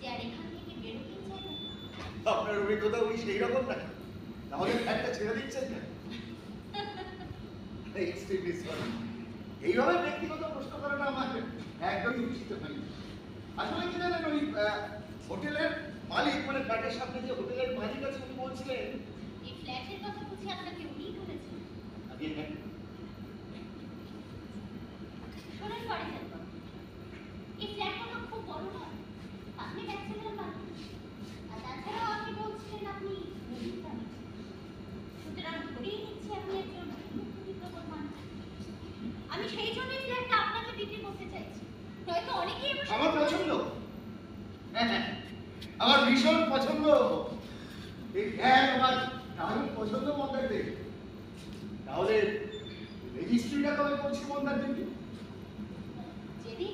যে আর এখান থেকে বেরোতে চাই না। আপনার অভিজ্ঞতা ওই সেই রকম নাকি? তাহলে ফ্ল্যাটটা ছেড়ে দিচ্ছেন না? Extremely sorry. এইভাবে ব্যক্তিগত প্রশ্ন করাটা আমার একদমই উচিত হয়নি। আসলে কি জানেন, ওই হোটেলের মালিক, মানে ফ্ল্যাটের সামনে যে হোটেলের মালিক আছে, উনি বলছিলেন এই ফ্ল্যাটের কথা বুঝি আপনাকে উনিই বলেছেন? আগে হ্যাঁ, শোনেন পরিচালক বাবু, এই ফ্ল্যাটটা তো খুব বড় নয়। আপনি ব্যাচেলর মানুষ, আর তাছাড়াও আপনি বলছিলেন আপনি মুভি জানেন। সুতরাং ধরেই নিচ্ছি আপনি একজন মুভি প্রবণ মানুষ। আমি সেই জন্যই ফ্ল্যাটটা আপনাকে বিক্রি করতে চাইছি। নয়তো অনেকেই আমার পছন্দ, হ্যাঁ হ্যাঁ, আমার ভীষণ পছন্দ এই ফ্ল্যাট, আমার দারুণ পছন্দ মন্দার দেব। তাহলে রেজিস্ট্রিটা কবে করছি মন্দার দেবী? যেদিন